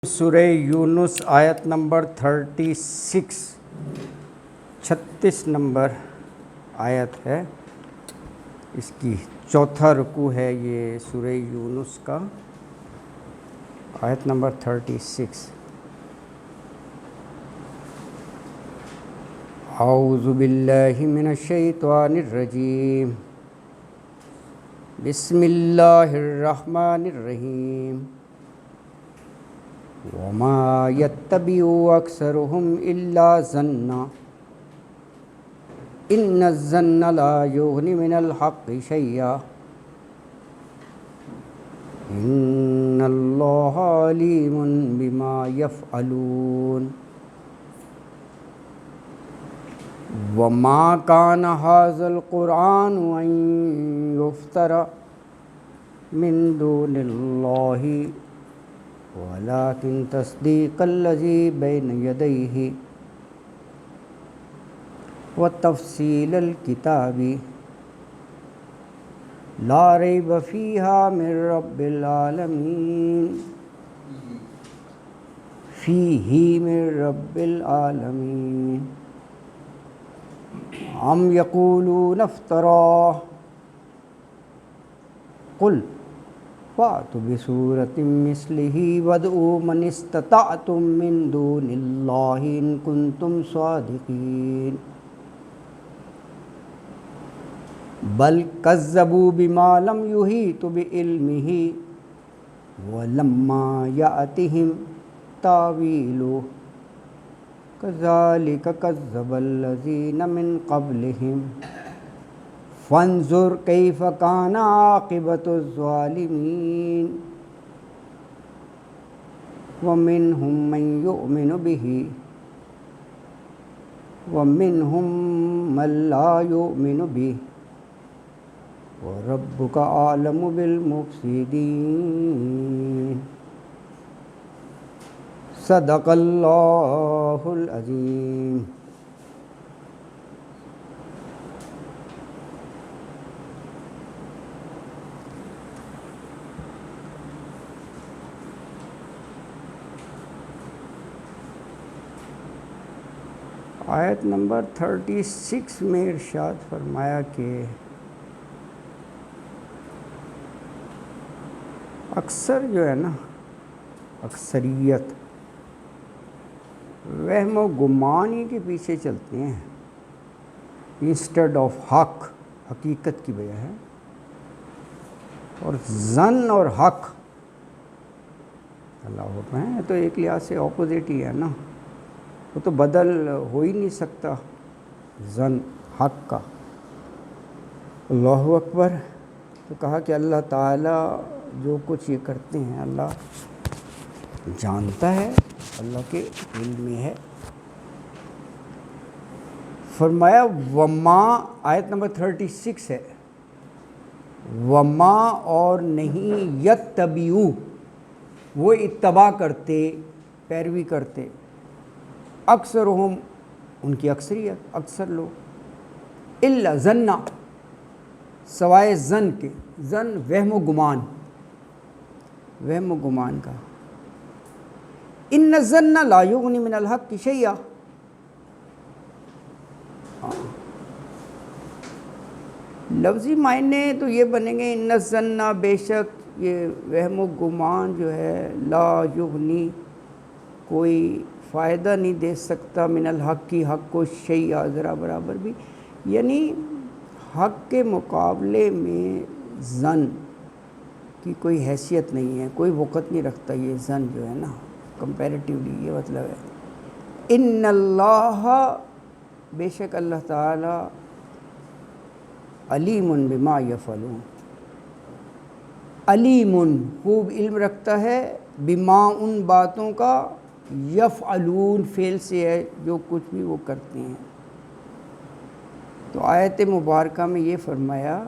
سورہ یونس آیت number 36 number آیت ہے، اس کی چوتھا رکوع ہے یہ سورہ یونس کا، آیت نمبر 36۔ اعوذ باللہ من الشیطان الرجیم، بسم اللہ الرحمن الرحیم۔ وما يتبع أكثرهم إلا ظنا إن الظن لا يغني من الحق شيئا إن الله عليم بما يفعلون۔ وما كان هذا القرآن أن يفترى من دون الله ولكن تصديق الذي بين يديه وتفصيل الكتاب لا ريب فيها من رب العالمين أم يقولون افتراه قل فأتوا بسورة مثله وادعوا من استطعتم من دون الله إن كنتم صادقين بل كذبوا بما لم يحيطوا بعلمه ولما يأتهم تأويله كذلك كذب الذين من قبلهم فانظر كيف كان عاقبة الظالمين ومنهم من يؤمن به ومنهم من لا يؤمن به وربك أعلم بالمفسدين۔ صدق اللہ العظیم۔ آیت نمبر 36 میں ارشاد فرمایا کہ اکثر جو ہے نا، اکثریت وہم و گمان ہی کے پیچھے چلتے ہیں انسٹیڈ آف حق، حقیقت کی بجائے ہے، اور ظن اور حق اللہ حکم ہے تو ایک لحاظ سے اپوزٹ ہی ہے نا، وہ تو بدل ہو ہی نہیں سکتا ظن حق کا۔ اللہ اکبر۔ تو کہا کہ اللہ تعالیٰ جو کچھ یہ کرتے ہیں اللہ جانتا ہے، اللہ کے علم میں ہے۔ فرمایا وما، آیت نمبر 36 ہے، وما اور نہیں، یتبعو وہ اتباع کرتے، پیروی کرتے، اکثرہم ان کی اکثریت، اکثر لوگ، الا ظنا سوائے ظن کے، ظن وہم و گمان، وہم و گمان کا، ان الظن لا یغنی من الحق شیئا، لفظی معنی تو یہ بنیں گے ان الظن بے شک یہ وہم و گمان جو ہے، لا یغنی کوئی فائدہ نہیں دے سکتا، من الحق کی حق کو، شیئا ذرا برابر بھی، یعنی حق کے مقابلے میں ظن کی کوئی حیثیت نہیں ہے، کوئی وقت نہیں رکھتا یہ ظن جو ہے نا کمپیریٹیولی، یہ مطلب ہے۔ ان اللہ بے شک اللہ تعالی علیم بما یفعلون، علیم خوب علم رکھتا ہے، بما ان باتوں کا، یفعلون فعل سے ہے جو کچھ بھی وہ کرتے ہیں۔ تو آیت مبارکہ میں یہ فرمایا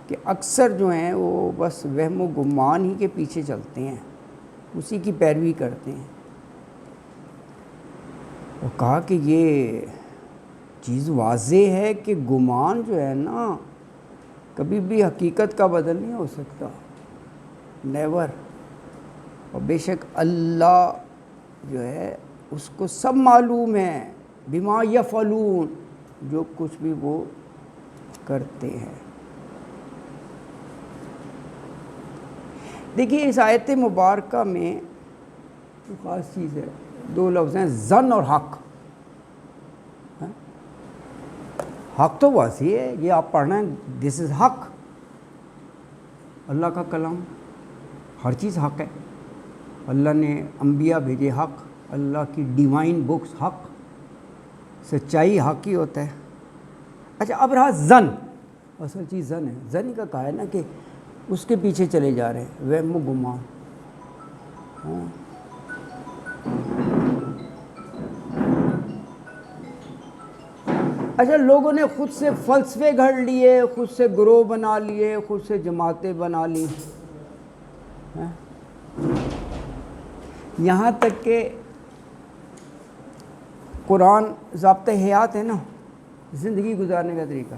کہ اکثر جو ہیں وہ بس وہم و گمان ہی کے پیچھے چلتے ہیں، اسی کی پیروی کرتے ہیں۔ وہ کہا کہ یہ چیز واضح ہے کہ گمان جو ہے نا کبھی بھی حقیقت کا بدل نہیں ہو سکتا، نیور۔ اور بے شک اللہ جو ہے اس کو سب معلوم ہے، بما یفعلون، جو کچھ بھی وہ کرتے ہیں۔ دیکھیے اس آیت مبارکہ میں جو خاص چیز ہے، دو لفظ ہیں، ظن اور حق۔ حق تو واسع ہے، یہ آپ پڑھنا ہے، دس از حق، اللہ کا کلام، ہر چیز حق ہے، اللہ نے انبیاء بھیجے حق، اللہ کی ڈیوائن بکس حق، سچائی حق ہی ہوتا ہے۔ اچھا اب رہا ظن، اصل چیز ظن ہے۔ ظن کا کہا ہے نا کہ اس کے پیچھے چلے جا رہے ہیں، وہم و گمان۔ اچھا لوگوں نے خود سے فلسفے گھڑ لیے، خود سے گروہ بنا لیے، خود سے جماعتیں بنا لی، یہاں تک کہ قرآن ضابطۂ حیات ہے نا، زندگی گزارنے کا طریقہ،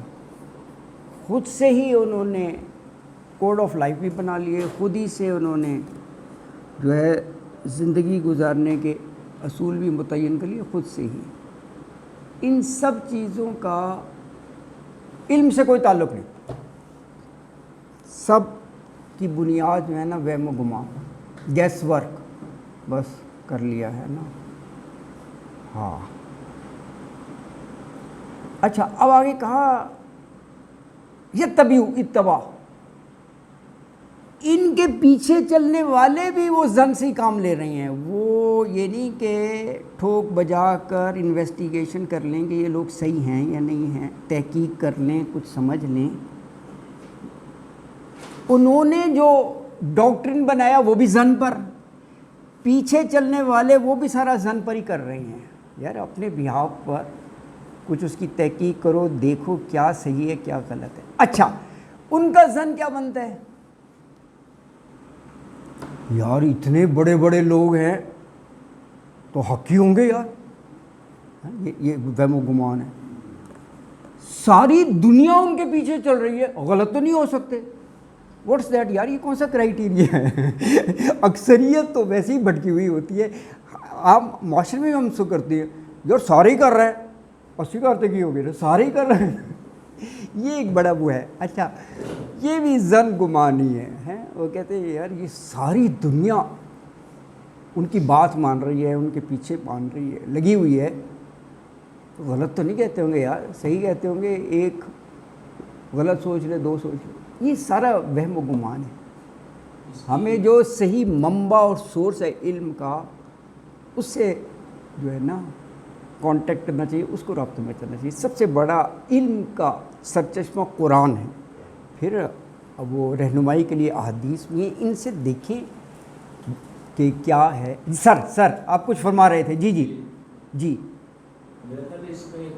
خود سے ہی انہوں نے کوڈ آف لائف بھی بنا لیے، خود ہی سے انہوں نے جو ہے زندگی گزارنے کے اصول بھی متعین کر لیے خود سے ہی۔ ان سب چیزوں کا علم سے کوئی تعلق نہیں، سب کی بنیاد جو ہے نا وہم و گمان، گیس ورک بس کر لیا ہے نا۔ ہاں اچھا اب آگے کہا یتبعوا اتباع، ان کے پیچھے چلنے والے بھی وہ ظن سے ہی کام لے رہے ہیں، وہ یہ نہیں کہ ٹھوک بجا کر انویسٹیگیشن کر لیں کہ یہ لوگ صحیح ہیں یا نہیں ہیں، تحقیق کر لیں، کچھ سمجھ لیں۔ انہوں نے جو ڈاکٹرن بنایا وہ بھی ظن پر، پیچھے چلنے والے وہ بھی سارا ظن پر ہی کر رہے ہیں۔ یار اپنے بہاف پر کچھ اس کی تحقیق کرو، دیکھو کیا صحیح ہے کیا غلط ہے۔ اچھا ان کا ظن کیا بنتا ہے؟ یار اتنے بڑے بڑے لوگ ہیں تو حق ہی ہوں گے یار، یہ وہم و گمان ہے۔ ساری دنیا ان کے پیچھے چل رہی ہے، غلط تو نہیں ہو سکتے۔ واٹس دیٹ یار، یہ کون سا کرائیٹیریا ہے؟ اکثریت تو ویسے ہی بھٹکی ہوئی ہوتی ہے۔ آپ معاشرے میں ہم سے کرتے ہیں یار سارے ہی کر رہے ہیں، 80 کرتے کی ہو گئے، سارے ہی کر رہے ہیں، یہ ایک بڑا وہ ہے۔ اچھا یہ بھی ظن گمانی ہے، وہ کہتے ہیں یار یہ ساری دنیا ان کی بات مان رہی ہے، ان کے پیچھے مان رہی ہے، لگی ہوئی ہے، تو غلط تو نہیں کہتے ہوں گے یار، صحیح کہتے ہوں گے، ایک غلط سوچ لے دو سوچ لے، یہ سارا وہم و گمان ہے۔ ہمیں جو صحیح منبع اور سورس ہے علم کا، اس سے جو ہے نا کانٹیکٹ کرنا چاہیے، اس کو رابطے میں چلنا چاہیے۔ سب سے بڑا علم کا سرچشمہ قرآن ہے، پھر اب وہ رہنمائی کے لیے احادیث بھی ہیں، ان سے دیکھیں کہ کیا ہے۔ سر آپ کچھ فرما رہے تھے؟ جی میرا خیال ہے اس میں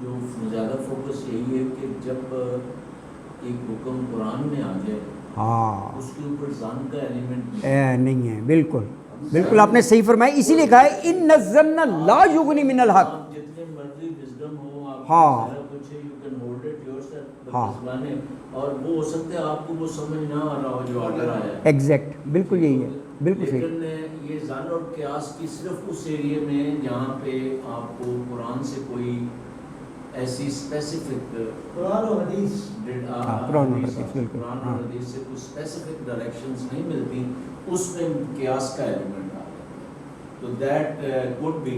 جو زیادہ فوکس یہی ہے کہ جب ایک حکم قرآن میں آ جائے ہاں اس کے اوپر ظن کا ایلیمنٹ نہیں ہے، بالکل آپ نے صحیح فرمایا، اسی لیے کہا ہے ان الظن لا یغنی من الحق۔ جتنے مرضی وزڈم ہو آپ ہاں سارا کچھ ہے، you can hold it your self, ہاں اور وہ ہو سکتا ہے آپ کو وہ سمجھ نہ آ رہا ہو جو آرڈر آیا ہے، ایگزیکٹ، بالکل یہی ہے، بالکل صحیح۔ لیکن یہ ظن اور قیاس کی صرف اس ایریے میں جہاں پہ آپ کو قرآن سے کوئی ایسی اسپیسیفک قرآن و حدیث قرآن و حدیث بالکل، قرآن اور حدیث سے کچھ اسپیسیفک ڈائریکشنز نہیں ملتی، اس میں قیاس کا ایلیمنٹ آ جاتا ہے، تو that could be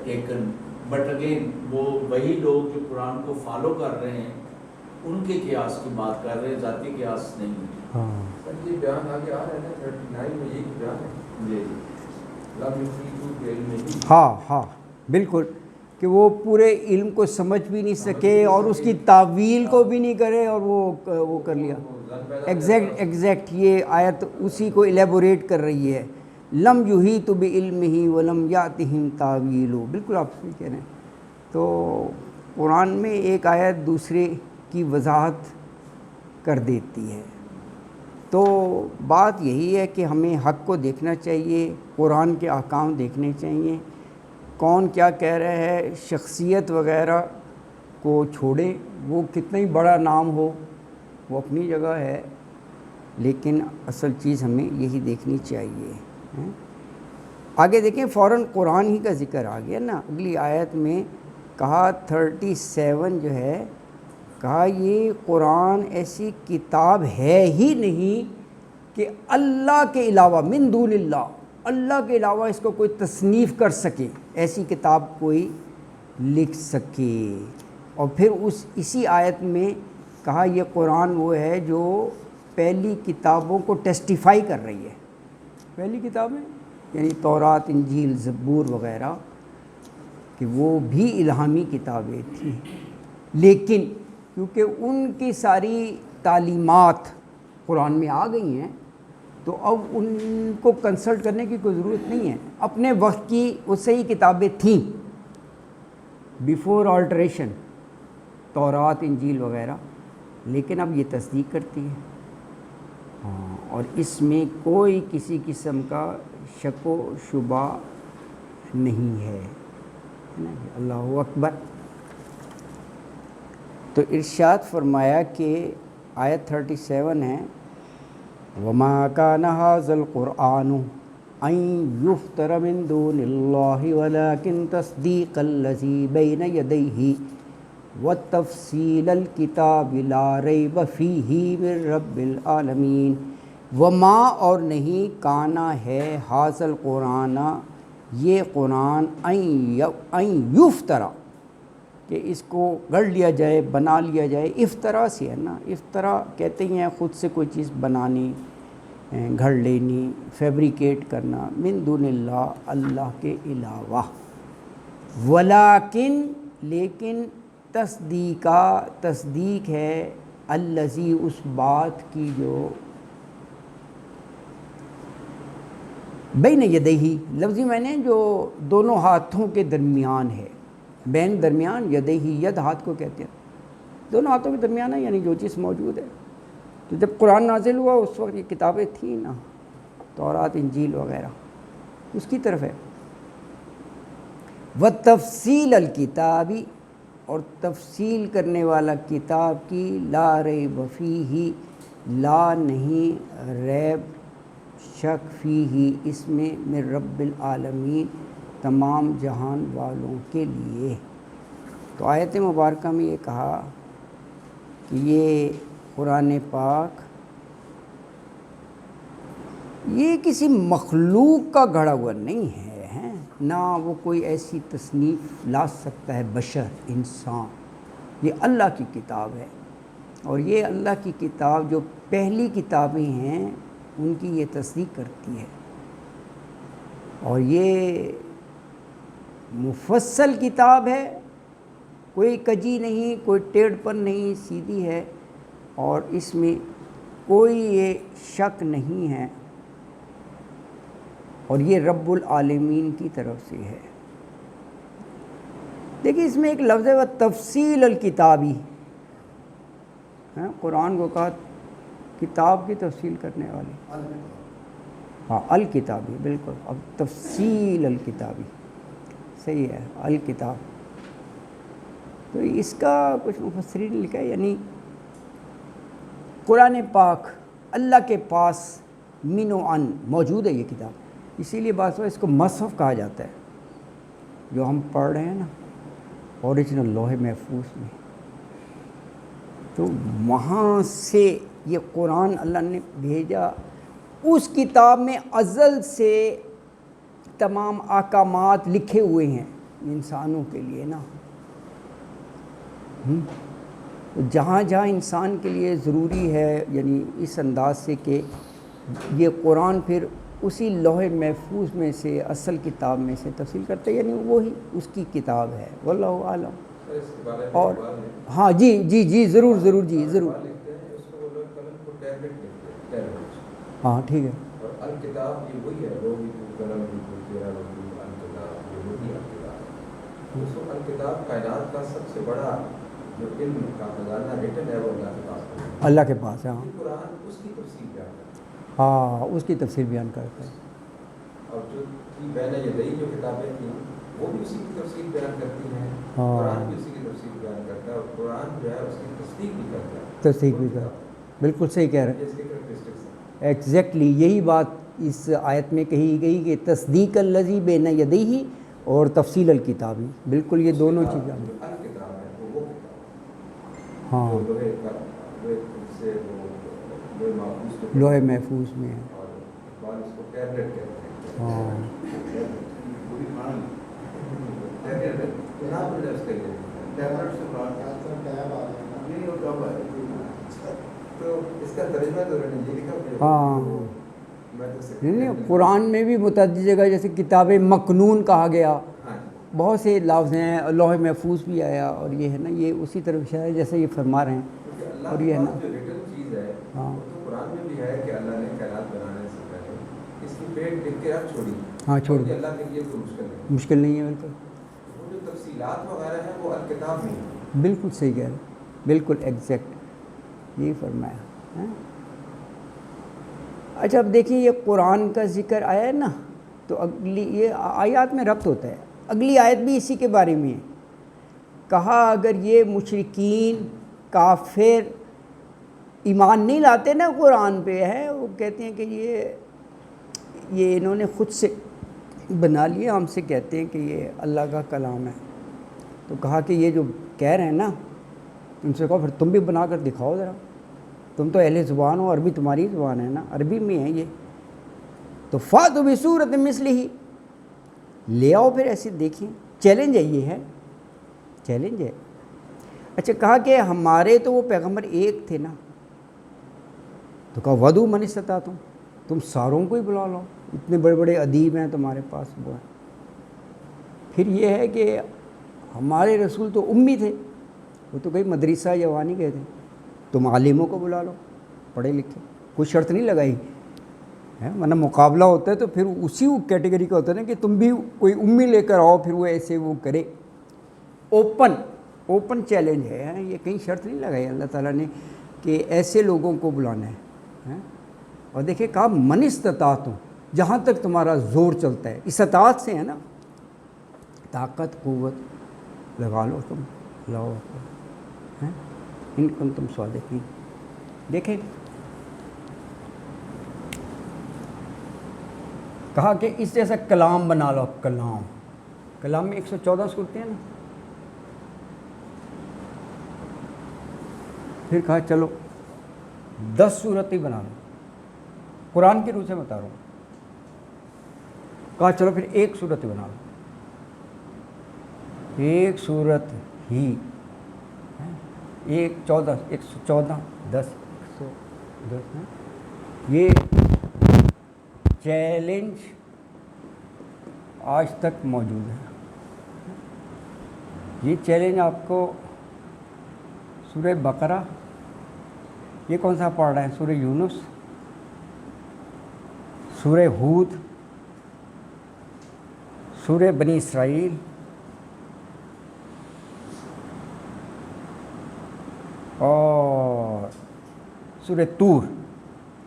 taken، but again وہ وہی لوگ جو قرآن کو فالو کر رہے ہیں ان کے قیاس کی بات کر رہے ہیں، ذاتی قیاس نہیں ہے۔ ہاں سر یہ بیان آگے آ رہا ہے نا 39 میں یہ بیان ہے جی لم یفیدوا بعلمہ، ہاں بالکل، کہ وہ پورے علم کو سمجھ بھی نہیں سکے اور اس کی تعویل کو بھی نہیں کرے، اور وہ کر لیا۔ ایگزیکٹ یہ آیت اسی کو ایلیبوریٹ کر رہی ہے، لم یحیطوا بعلمہ ولم یأتہم تاویلہ، بالکل آپ صحیح کہہ رہے ہیں۔ تو قرآن میں ایک آیت دوسرے کی وضاحت کر دیتی ہے، تو بات یہی ہے کہ ہمیں حق کو دیکھنا چاہیے، قرآن کے احکام دیکھنے چاہیے، کون کیا کہہ رہا ہے، شخصیت وغیرہ کو چھوڑیں، وہ کتنا ہی بڑا نام ہو وہ اپنی جگہ ہے، لیکن اصل چیز ہمیں یہی دیکھنی چاہیے. آگے دیکھیں فوراً قرآن ہی کا ذکر آ گیا نا. اگلی آیت میں کہا 37 جو ہے کہا یہ قرآن ایسی کتاب ہے ہی نہیں کہ اللہ کے علاوہ من دون اللہ, اللہ کے علاوہ اس کو کوئی تصنیف کر سکے, ایسی کتاب کوئی لکھ سکے. اور پھر اسی آیت میں کہا یہ قرآن وہ ہے جو پہلی کتابوں کو ٹیسٹیفائی کر رہی ہے. پہلی کتابیں یعنی تورات, انجیل, زبور وغیرہ کہ وہ بھی الہامی کتابیں تھیں, لیکن کیونکہ ان کی ساری تعلیمات قرآن میں آ گئی ہیں تو اب ان کو کنسلٹ کرنے کی کوئی ضرورت نہیں ہے. اپنے وقت کی وہ صحیح کتابیں تھیں بیفور آلٹریشن, تورات, انجیل وغیرہ, لیکن اب یہ تصدیق کرتی ہے. ہاں, اور اس میں کوئی کسی قسم کا شک و شبہ نہیں ہے. اللہ اکبر. تو ارشاد فرمایا کہ آیت 37 ہے وَمَا كَانَ هَذَا الْقُرْآنُ أَن يُفْتَرَ مِن دُونِ اللَّهِ وَلَكِن تَصْدِيقَ الَّذِي بَيْنَ يَدَيْهِ وَتَفْصِيلَ الْكِتَابِ لَا رَيْبَ فِيهِ مِن رَّبِّ الْعَالَمِينَ. وما اور نہیں کانا ہے هَذَا الْقُرْآنَ یہ قرآن ان یفترا کہ اس کو گڑھ لیا جائے, بنا لیا جائے. افطرا سے ہے نا, افطرا کہتے ہیں خود سے کوئی چیز بنانی, گھڑ لینی, فیبریکیٹ کرنا, من دون اللہ اللہ کے علاوہ. ولیکن لیکن تصدیق ہے الذی اس بات کی جو بین یدیہ, لفظی میں نے جو دونوں ہاتھوں کے درمیان ہے. بین درمیان, یدیہ ید ہاتھ کو کہتے ہیں, دونوں ہاتھوں کے درمیان ہے یعنی جو چیز موجود ہے. تو جب قرآن نازل ہوا اس وقت یہ کتابیں تھیں نا, تورات, انجیل وغیرہ, اس کی طرف ہے. وتفصیل الکتابی اور تفصیل کرنے والا کتاب کی, لا ریب فیہ لا نہیں ریب شک فیہ اس میں, من رب العالمین تمام جہان والوں کے لیے. تو آیت مبارکہ میں یہ کہا کہ یہ قرآن پاک یہ کسی مخلوق کا گھڑا ہوا نہیں ہے, نہ وہ کوئی ایسی تصنیف لا سکتا ہے بشر, انسان. یہ اللہ کی کتاب ہے, اور یہ اللہ کی کتاب جو پہلی کتابیں ہیں ان کی یہ تصدیق کرتی ہے. اور یہ مفصل کتاب ہے, کوئی کجی نہیں, کوئی ٹیڑھ پن نہیں, سیدھی ہے, اور اس میں کوئی یہ شک نہیں ہے, اور یہ رب العالمین کی طرف سے ہے. دیکھیے اس میں ایک لفظ ہے وہ تفصیل الکتابی, قرآن کو کہا کتاب کی تفصیل کرنے والی. ہاں الکتابی, بالکل. اب تفصیل الکتابی صحیح ہے, الکتاب. تو اس کا کچھ مفسرین نے لکھا ہے یعنی قرآن پاک اللہ کے پاس من و ان موجود ہے یہ کتاب, اسی لیے بعض اس کو مصحف کہا جاتا ہے جو ہم پڑھ رہے ہیں نا, اوریجنل لوح محفوظ میں. تو وہاں سے یہ قرآن اللہ نے بھیجا, اس کتاب میں ازل سے تمام احکامات لکھے ہوئے ہیں انسانوں کے لیے نا. جہاں جہاں انسان کے لیے ضروری ہے یعنی اس انداز سے کہ یہ قرآن پھر اسی لوح محفوظ میں سے اصل کتاب میں سے تفصیل کرتے, یعنی وہی اس کی کتاب ہے. واللہ اعلم. اور ہاں جی جی جی ضرور ضرور جی ضرور. ہاں ٹھیک ہے. الکتاب یہ وہی ہے, لوگ قلم الکتاب کائنات کا سب سے بڑا جو علم کا خزانہ ریٹن ہے وہ اللہ کے پاس ہے. اللہ کے پاس ہے. ہاں قرآن اس کی تفصیل بیان کرتا ہے. ہاں اس کی تفصیل بیان کرتا ہے. اور جو بین یدئی جو کتابیں تھیں وہ بھی اسی کی تفصیل بیان کرتی ہیں. ہاں قرآن بھی اسی کی تفصیل بیان کرتا ہے, اور قرآن جو ہے اس کی تصدیق بھی کرتا ہے. تصدیق بھی کرتا ہے. بالکل صحیح کہہ رہے یہ اس کے کریکٹرسٹکس ہیں. ہیں. ایگزیکٹلی یہی بات اس آیت میں کہی گئی کہ تصدیق الذی بین یدیہ اور تفصیل الکتابی، بالکل یہ دونوں چیزیں. جو الکتاب ہے وہ کتاب ہاں جو لوہے کا لوہے سے وہ لوہے محفوظ کے لوح محفوظ میں ہے. اور اقبال اس کو ٹیبلٹ کہتے ہیں. ہاں پوری کھان ٹیبلٹ نام مجھے اس کے لیے ٹیبلٹ سے بات نہیں ہو کب ہے تو اس کا ترجمہ تو انہوں نے یہ لکھا کہ ہاں. میں تو صرف نہیں قرآن میں بھی متعدد جگہ جیسے کتاب مکنون کہا گیا، ہاں جی. بہت سے لفظ ہیں، لوح محفوظ بھی آیا، اور یہ ہے نا یہ اسی طرف ہے جیسے یہ فرما رہے ہیں. کیونکہ اللہ اور کے یہ ہے پاس نا جو ریٹن چیز ہے ہاں وہ تو قرآن میں بھی ہے کہ اللہ نے کائنات بنانے سے پہلے اس کی پیٹ لکھ کے رکھ چھوڑی. ہاں چھوڑ کہ دیا، اللہ کے لیے کوئی مشکل نہیں. مشکل نہیں ہے. بالکل وہ جو تفصیلات وغیرہ ہیں وہ الکتاب میں ہیں. بالکل صحیح کہہ رہے ہیں، بالکل ایگزیکٹ یہی فرمایا ہے. اچھا اب دیکھیے یہ قرآن کا ذکر آیا ہے نا، تو اگلی یہ آیات میں ربط ہوتا ہے. اگلی آیت بھی اسی کے بارے میں ہے. کہا اگر یہ مشرکین کافر ایمان نہیں لاتے نا قرآن پہ ہے، وہ کہتے ہیں کہ یہ انہوں نے خود سے بنا لیا، ہم سے کہتے ہیں کہ یہ اللہ کا کلام ہے. تو کہا کہ یہ جو کہہ رہے ہیں نا، ان سے کہو پھر تم بھی بنا کر دکھاؤ ذرا، تم تو اہل زبان ہو، عربی تمہاری زبان ہے نا، عربی میں ہے یہ. تو فاتوا بصورۃ مثلہ، لے آؤ پھر ایسے. دیکھیں چیلنج ہے، یہ ہے چیلنج ہے. اچھا کہا کہ ہمارے تو وہ پیغمبر ایک تھے نا، تو کہا ودعوا من استطعتم، تم ساروں کو ہی بلا لو، اتنے بڑے بڑے ادیب ہیں تمہارے پاس وہ ہیں. پھر یہ ہے کہ ہمارے رسول تو امی تھے، وہ تو کہیں مدرسہ یا وہاں نہیں گئے تھے، تم عالموں کو بلا لو پڑھے لکھے. کوئی شرط نہیں لگائی ہے، ورنہ مقابلہ ہوتا ہے تو پھر اسی کیٹیگری کا ہوتا ہے نا کہ تم بھی کوئی امی لے کر آؤ، پھر وہ ایسے وہ کرے. اوپن چیلنج ہے یہ، کہیں شرط نہیں لگائی اللہ تعالیٰ نے کہ ایسے لوگوں کو بلانا ہے. اور دیکھیں کہا من استطاعتم، جہاں تک تمہارا زور چلتا ہے، استطاعت سے ہے نا، طاقت قوت لگا لو تم. لاؤ ان کنتم صادقین. دیکھیں کہا کہ اس جیسا کلام بنا لو. کلام میں 114 صورتیں ہیں نا. پھر کہا چلو 10 صورتیں بنا لو، قرآن کی روح سے بتا رہا ہوں. کہا چلو پھر 1 صورت بنا لو، 1 صورت ہی 114 10 110. یہ چیلنج آج تک موجود ہے. یہ چیلنج آپ کو سورہ بقرہ، یہ کون سا پڑھ رہے ہیں، سورہ یونس، سورہ ہود، سورہ بنی اسرائیل، اور سورہ طور.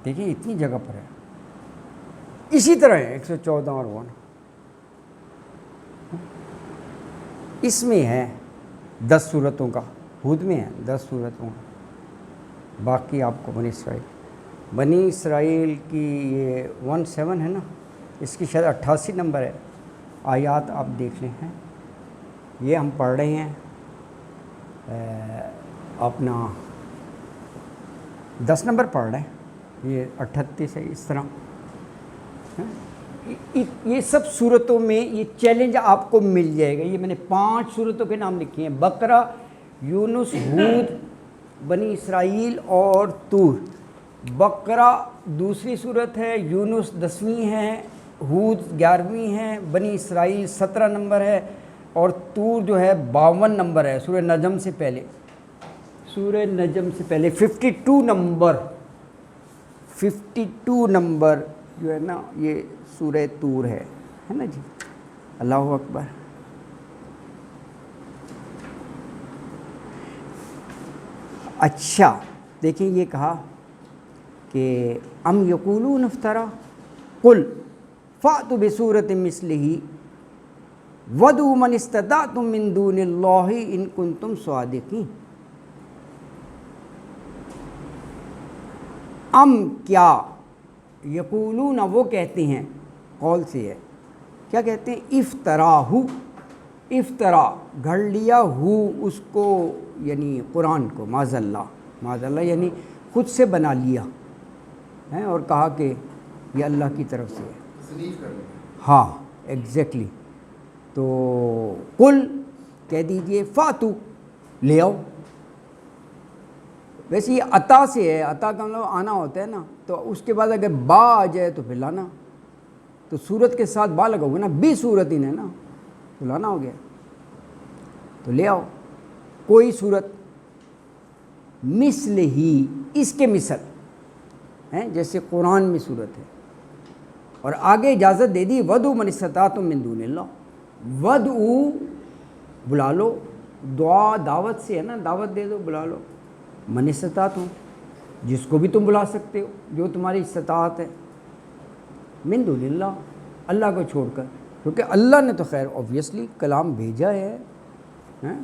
دیکھیے اتنی جگہ پر ہے. اسی طرح ہے 114 اور 1 اس میں ہے 10 صورتوں کا. ہود میں ہے 10 صورتوں کا. باقی آپ کو بنی اسرائیل کی یہ 17 ہے نا، اس کی شاید 88 نمبر ہے. آیات آپ دیکھ لیں ہیں. یہ ہم پڑھ رہے ہیں اپنا 10 نمبر پڑھ رہے ہیں، یہ 38 ہے. اس طرح یہ سب صورتوں میں یہ چیلنج آپ کو مل جائے گا. یہ میں نے 5 صورتوں کے نام لکھے ہیں، بقرہ، یونس، ہود، بنی اسرائیل اور طور. بقرہ دوسری صورت ہے، یونس 10ویں ہے، ہود 11ویں ہے، بنی اسرائیل 17 نمبر ہے، اور طور جو ہے 52 نمبر ہے. سورہ نجم سے پہلے، سورہ نجم سے پہلے 52 نمبر جو ہے نا یہ سورہ طور ہے نا جی. اللہ اکبر. اچھا دیکھیں یہ کہا کہ ام یقولون افترا قل فأتوا بسورۃ مثلہ ودعوا من استطعتم من دون اللہ ان کنتم صادقین. ام کیا یقولون وہ کہتے ہیں، قول سے ہے، کیا کہتے ہیں؟ افطراہو، افطرا گھڑ لیا ہو اس کو، یعنی قرآن کو، معاذ اللہ یعنی خود سے بنا لیا ہے اور کہا کہ یہ اللہ کی طرف سے ہے۔ تصنیف کر لیں۔ ہاں ایگزیکٹلی۔ تو قل کہہ دیجئے فاتو، لے آؤ۔ ویسے یہ عطا سے ہے، عطا کا مطلب آنا ہوتا ہے نا، تو اس کے بعد اگر با آ جائے تو پھر لانا، تو صورت کے ساتھ با لگاؤ گے نا، بھی صورت ہی ہے نا، تو لانا ہو گیا، تو لے آؤ کوئی صورت مثل ہی، اس کے مثل ہیں، جیسے قرآن میں صورت ہے۔ اور آگے اجازت دے دی ودعوا من استطعتم من دون اللہ، ودعوا بلا لو، دعا دعوت سے ہے نا، دعوت دے دو، بلا لو، من استطعتم جس کو بھی تم بلا سکتے ہو جو تمہاری استطاعت ہے، من دون اللہ اللہ کو چھوڑ کر، کیونکہ اللہ نے تو خیر اوبویسلی کلام بھیجا ہے، ہیں؟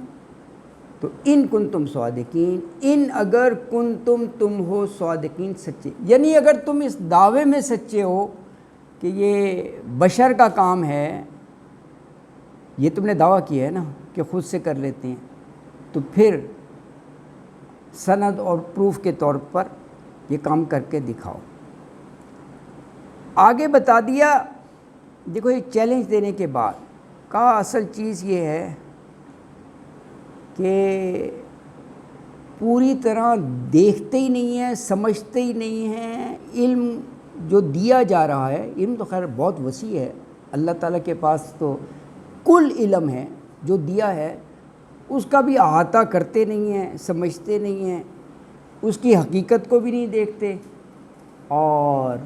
تو ان کنتم صادقین، ان اگر کنتم تم ہو صادقین سچے، یعنی اگر تم اس دعوے میں سچے ہو کہ یہ بشر کا کام ہے، یہ تم نے دعویٰ کیا ہے نا کہ خود سے کر لیتے ہیں، تو پھر سند اور پروف کے طور پر یہ کام کر کے دکھاؤ۔ آگے بتا دیا، دیکھو یہ چیلنج دینے کے بعد کہا اصل چیز یہ ہے کہ پوری طرح دیکھتے ہی نہیں ہیں، سمجھتے ہی نہیں ہیں، علم جو دیا جا رہا ہے، علم تو خیر بہت وسیع ہے، اللہ تعالیٰ کے پاس تو کل علم ہے، جو دیا ہے اس کا بھی احاطہ کرتے نہیں ہیں، سمجھتے نہیں ہیں، اس کی حقیقت کو بھی نہیں دیکھتے اور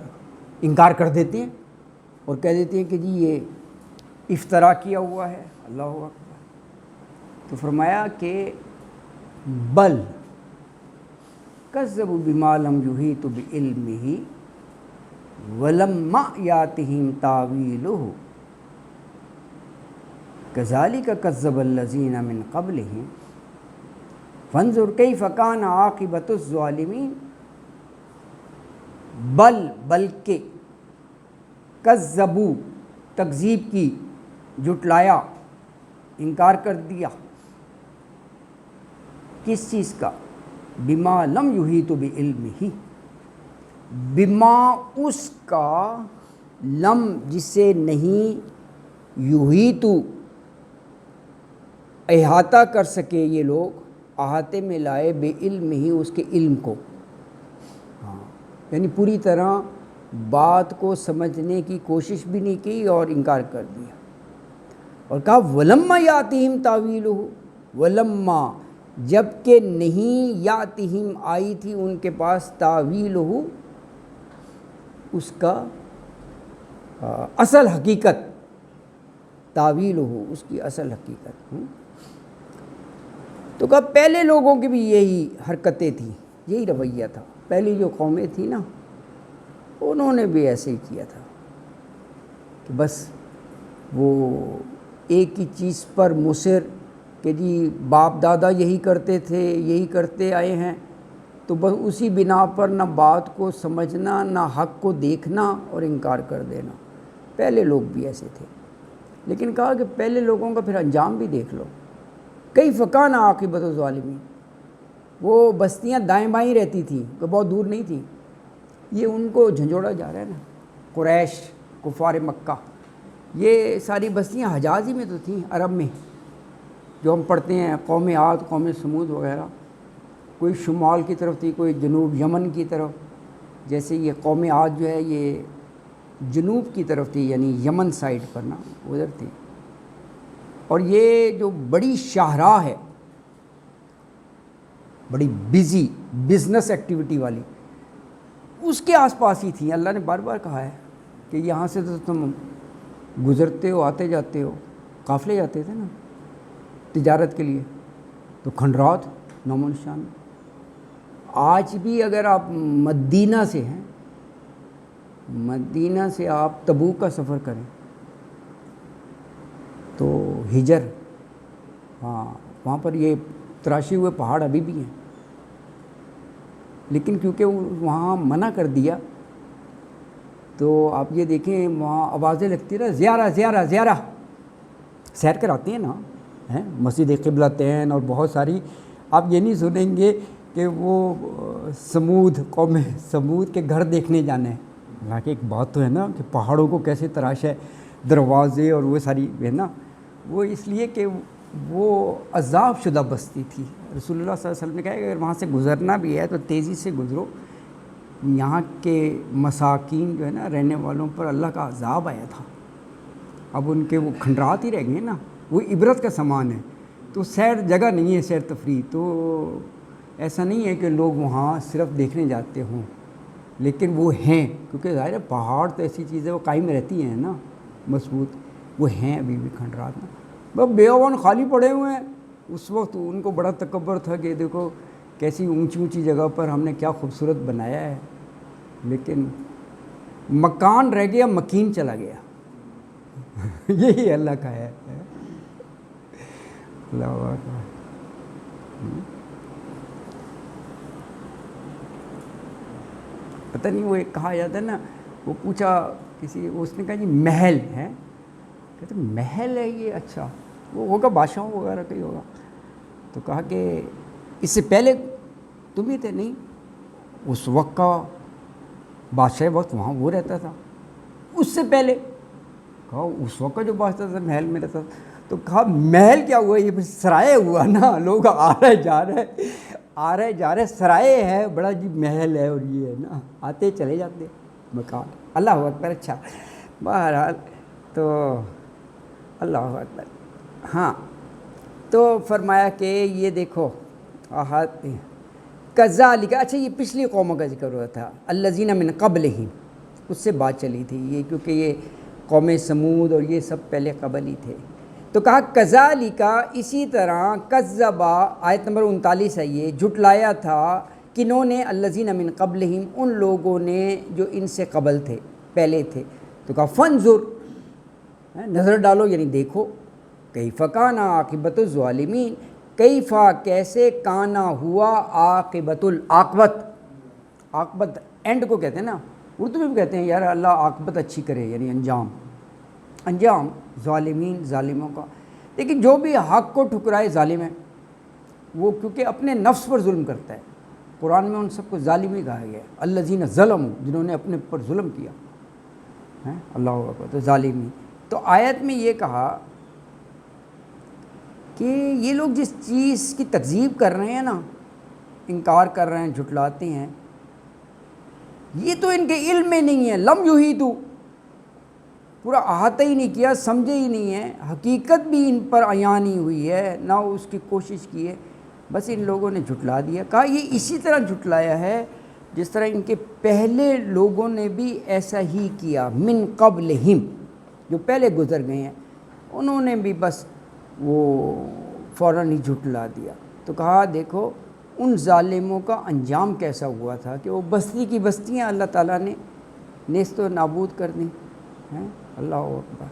انکار کر دیتے ہیں اور کہہ دیتے ہیں کہ جی یہ افطرا کیا ہوا ہے۔ اللہ اکبر۔ تو فرمایا کہ بل کذبوا بما لم یحیطوا بعلمہ ولما یاتہم تاویلہ کذالک کذب الذین من قبلہم فانظر کیف کان عاقبۃ الظالمین۔ بلکہ کذبوا تکذیب کی، جھٹلایا، انکار کر دیا، کس چیز کا؟ بما لم یحیطوا بعلمہ، بما اس کا، لم جسے نہیں، یحیطوا احاطہ کر سکے یہ لوگ، احاطے میں لائے بعلم ہی اس کے علم کو، ہاں یعنی پوری طرح بات کو سمجھنے کی کوشش بھی نہیں کی اور انکار کر دیا، اور کہا ولما یاتہم تاویلہ، ولما جب کہ نہیں، یاتہم آئی تھی ان کے پاس، تاویلہ اس کا اصل حقیقت، تاویلہ اس کی اصل حقیقت۔ تو کہا پہلے لوگوں کی بھی یہی حرکتیں تھیں، یہی رویہ تھا، پہلی جو قومیں تھیں نا انہوں نے بھی ایسے ہی کیا تھا کہ بس وہ ایک ہی چیز پر مصر کہ جی باپ دادا یہی کرتے تھے، یہی کرتے آئے ہیں، تو بس اسی بنا پر نہ بات کو سمجھنا، نہ حق کو دیکھنا اور انکار کر دینا۔ پہلے لوگ بھی ایسے تھے، لیکن کہا کہ پہلے لوگوں کا پھر انجام بھی دیکھ لو، کیف کان عاقبۃ الظالمین۔ وہ بستیاں دائیں بائیں رہتی تھیں، کہ بہت دور نہیں تھیں، یہ ان کو جھنجھوڑا جا رہا ہے نا، قریش، کفار مکہ، یہ ساری بستیاں حجاز ہی میں تو تھیں، عرب میں، جو ہم پڑھتے ہیں قوم عاد، قوم سمود وغیرہ، کوئی شمال کی طرف تھی، کوئی جنوب یمن کی طرف، جیسے یہ قوم عاد جو ہے یہ جنوب کی طرف تھی، یعنی یمن سائڈ پر نا، ادھر تھی، اور یہ جو بڑی شاہراہ ہے، بڑی بزی بزنس ایکٹیویٹی والی، اس کے آس پاس ہی تھیں۔ اللہ نے بار بار کہا ہے کہ یہاں سے تو تم گزرتے ہو، آتے جاتے ہو، قافلے جاتے تھے نا تجارت کے لیے، تو کھنڈرات نام و نشان۔ آج بھی اگر آپ مدینہ سے ہیں، مدینہ سے آپ تبوک کا سفر کریں تو ہجر، ہاں وہاں پر یہ تراشے ہوئے پہاڑ ابھی بھی ہیں، لیکن کیونکہ وہاں منع کر دیا تو آپ یہ دیکھیں وہاں آوازیں لگتی رہا زیارہ زیارہ زیارہ، سیر کراتے ہیں نا، ہیں مسجد قبلتین اور بہت ساری. آپ یہ نہیں سنیں گے کہ وہ سمود، قوم سمود کے گھر دیکھنے جانا ہے. حالانکہ ایک بات تو ہے نا کہ پہاڑوں کو کیسے تراشا ہے، دروازے اور وہ ساری ہے نا، وہ اس لیے کہ وہ عذاب شدہ بستی تھی. رسول اللہ صلی اللہ علیہ وسلم نے کہا کہ اگر وہاں سے گزرنا بھی ہے تو تیزی سے گزرو، یہاں کے مساکین جو ہے نا رہنے والوں پر اللہ کا عذاب آیا تھا. اب ان کے وہ کھنڈرات ہی رہ گئے نا، وہ عبرت کا سامان ہے. تو سیر جگہ نہیں ہے سیر تفریح، تو ایسا نہیں ہے کہ لوگ وہاں صرف دیکھنے جاتے ہوں، لیکن وہ ہیں، کیونکہ ظاہر ہے پہاڑ تو ایسی چیزیں وہ قائم رہتی ہیں نا مضبوط، وہ ہیں ابھی بھی کھنڈرات میں. بس بیابان خالی پڑے ہوئے ہیں. اس وقت ان کو بڑا تکبر تھا کہ دیکھو کیسی اونچی اونچی جگہ پر ہم نے کیا خوبصورت بنایا ہے، لیکن مکان رہ گیا، مکین چلا گیا. یہی اللہ کا ہے. اللہ اکبر. پتہ نہیں وہ ایک کہا جاتا ہے نا، وہ پوچھا کسی، اس نے کہا جی محل ہے، کہتے محل ہے یہ، اچھا وہ ہوگا بادشاہوں وغیرہ کا ہی ہوگا. تو کہا کہ اس سے پہلے تم ہی تھے؟ نہیں، اس وقت کا بادشاہ وقت وہاں وہ رہتا تھا. اس سے پہلے؟ کہا اس وقت کا جو بادشاہ تھا محل میں رہتا تھا. تو کہا محل کیا ہوا، یہ سرائے ہوا نا، لوگ آ رہے جا رہے سرائے ہے، بڑا جی محل ہے، اور یہ ہے نا آتے چلے جاتے مکان. اللہ اکبر. اچھا بہرحال تو اللہ اکبر. ہاں تو فرمایا کہ یہ دیکھو کذالک. اچھا یہ پچھلی قوموں کا ذکر ہوا تھا، الذین من قبلہم، اس سے بات چلی تھی یہ، کیونکہ یہ قوم سمود اور یہ سب پہلے قبل ہی تھے. تو کہا کذالک، اسی طرح، کذبا، آیت نمبر 39 ہے یہ، جھٹلایا تھا کنہوں نے، الذین من قبلہم، ان لوگوں نے جو ان سے قبل تھے، پہلے تھے. تو کہا فانظر، نظر ڈالو یعنی دیکھو، کیف کان عاقبۃ الظالمین، کیفا کیسے، کانا ہوا، عاقبۃ العاقبت، عاقبت اینڈ کو کہتے ہیں نا، اردو میں بھی کہتے ہیں یار اللہ عاقبت اچھی کرے، یعنی انجام ظالمین، ظالموں کا. لیکن جو بھی حق کو ٹھکرائے ظالم ہے، وہ کیونکہ اپنے نفس پر ظلم کرتا ہے. قرآن میں ان سب کو ظالم ہی کہا گیا ہے، الذین ظلموا، جنہوں نے اپنے پر ظلم کیا ہے. اللہ اکبر. تو ظالمی. تو آیت میں یہ کہا کہ یہ لوگ جس چیز کی تکذیب کر رہے ہیں نا، انکار کر رہے ہیں، جھٹلاتے ہیں، یہ تو ان کے علم میں نہیں ہے. لم یحیطوا، پورا احاطہ ہی نہیں کیا، سمجھے ہی نہیں ہے، حقیقت بھی ان پر عیاں نہیں ہوئی ہے، نہ اس کی کوشش کی ہے، بس ان لوگوں نے جھٹلا دیا. کہا یہ اسی طرح جھٹلایا ہے جس طرح ان کے پہلے لوگوں نے بھی ایسا ہی کیا، من قبلہم، جو پہلے گزر گئے ہیں، انہوں نے بھی بس وہ فوراً ہی جھٹلا دیا. تو کہا دیکھو ان ظالموں کا انجام کیسا ہوا تھا کہ وہ بستی کی بستیاں اللہ تعالیٰ نے نیست و نابود کر دیں. اللہ اکبر.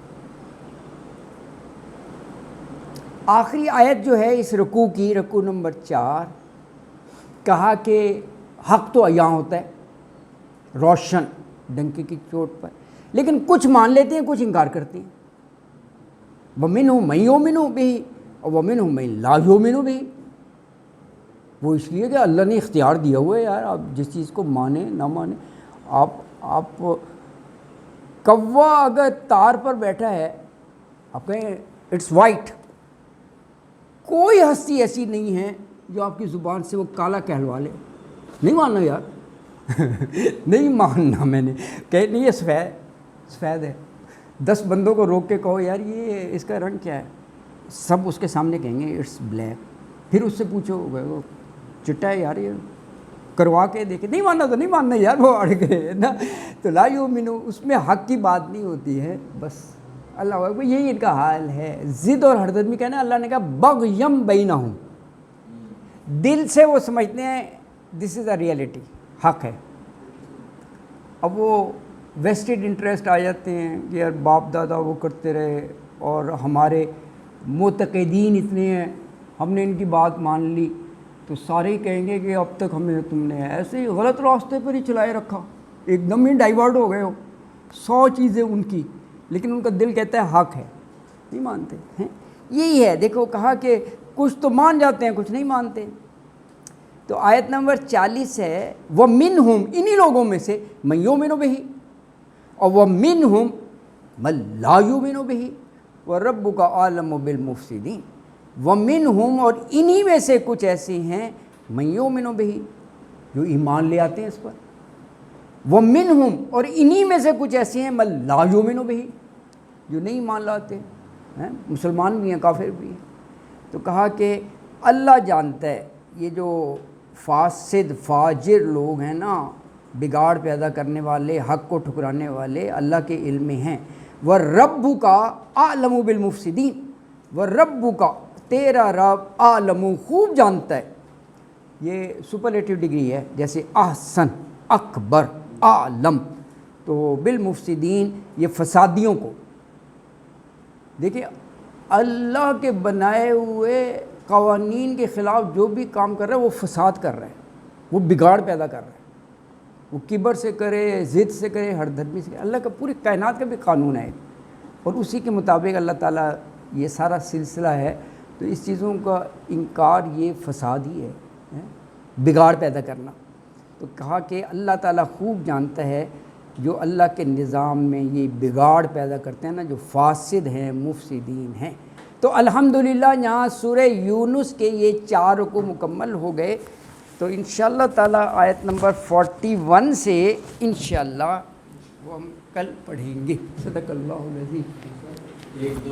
آخری آیت جو ہے اس رکوع کی، رکوع نمبر 4، کہا کہ حق تو عیاں ہوتا ہے، روشن ڈنکے کی چوٹ پر، لیکن کچھ مان لیتے ہیں، کچھ انکار کرتے ہیں. وَمِنْهُم مَن يُؤْمِنُ بِهِ وَمِنْهُم مَن لَا يُؤْمِنُ بِهِ. وہ اس لیے کہ اللہ نے اختیار دیا ہوا ہے یار، آپ جس چیز کو مانیں نہ مانیں. آپ کوا اگر تار پر بیٹھا ہے، آپ کہیں اٹس وائٹ، کوئی ہستی ایسی نہیں ہے جو آپ کی زبان سے وہ کالا کہلوا لے. نہیں ماننا یار. نہیں ماننا، میں نے کہ نہیں یہ سفید ہے. 10 بندوں کو روک کے کہو یار یہ اس کا رنگ کیا ہے، سب اس کے سامنے کہیں گے اٹس بلیک. پھر اس سے پوچھو وہ چٹا ہے یار، یہ کروا کے دیکھے، نہیں ماننا تو نہیں ماننا یار، وہ اڑ گئے نا. تو لا یؤمنو، اس میں حق کی بات نہیں ہوتی ہے. بس اللہ اکبر. یہی ان کا حال ہے، ضد اور ہردرمی کہنا. اللہ نے کہا بغیم بینہم، دل سے وہ سمجھتے ہیں دس از اے ریئلٹی، حق ہے. اب وہ ویسٹڈ انٹرسٹ آ جاتے ہیں کہ یار باپ دادا وہ کرتے رہے اور ہمارے معتقدین اتنے ہیں، ہم نے ان کی بات مان لی، تو سارے ہی کہیں گے کہ اب تک ہمیں تم نے ایسے ہی غلط راستے پر ہی چلائے رکھا، ایک دم ہی ڈائیورٹ ہو گئے ہو، 100 چیزیں ان کی، لیکن ان کا دل کہتا ہے حق ہے، نہیں مانتے ہیں۔ یہی ہے، دیکھو کہا کہ کچھ تو مان جاتے ہیں، کچھ نہیں مانتے۔ تو آیت نمبر 40 ہے وَمِنْهُمْ، انہی لوگوں میں سے مَن یُؤْمِنُ بِهِ اور وَمِنْهُمْ مَن لَا یُؤْمِنُ بِهِ وَرَبُّکَ أَعْلَمُ بِالْمُفْسِدِينَ۔ وَمِنْهُمْ، اور انہی میں سے کچھ ایسے ہیں مَن یُؤْمِنُ بِهِ جو ایمان لے آتے ہیں اس پر، وَمِنْهُمْ، اور انہی میں سے کچھ ایسے ہیں مَن لَا یُؤْمِنُ بِهِ جو نہیں ایمان لاتے ہیں، مسلمان بھی ہیں کافر بھی ہیں۔ تو کہا کہ اللہ جانتا ہے یہ جو فاسد فاجر لوگ ہیں نا، بگاڑ پیدا کرنے والے، حق کو ٹھکرانے والے، اللہ کے علم میں ہیں۔ وَرَبُّکَ أَعْلَمُ بِالْمُفْسِدِينَ، وَرَبُّکَ، تیرا رب، عالم، خوب جانتا ہے، یہ سپرلیٹو ڈگری ہے، جیسے احسن، اکبر، عالم، تو بالمفسدین یہ فسادیوں کو۔ دیکھیں اللہ کے بنائے ہوئے قوانین کے خلاف جو بھی کام کر رہا ہے وہ فساد کر رہا ہے، وہ بگاڑ پیدا کر رہا ہے، وہ کبر سے کرے، ضد سے کرے، ہر دھرمی سے کرے۔ اللہ کا پوری کائنات کا بھی قانون ہے اور اسی کے مطابق اللہ تعالیٰ یہ سارا سلسلہ ہے۔ تو اس چیزوں کا انکار یہ فساد ہی ہے، بگاڑ پیدا کرنا۔ تو کہا کہ اللہ تعالیٰ خوب جانتا ہے جو اللہ کے نظام میں یہ بگاڑ پیدا کرتے ہیں نا، جو فاسد ہیں، مفسدین ہیں۔ تو الحمدللہ یہاں سورہ یونس کے یہ 4 رکوع مکمل ہو گئے۔ تو انشاءاللہ تعالیٰ آیت نمبر 41 سے انشاءاللہ وہ ہم کل پڑھیں گے۔ صدق اللہ العظیم۔ ایک دو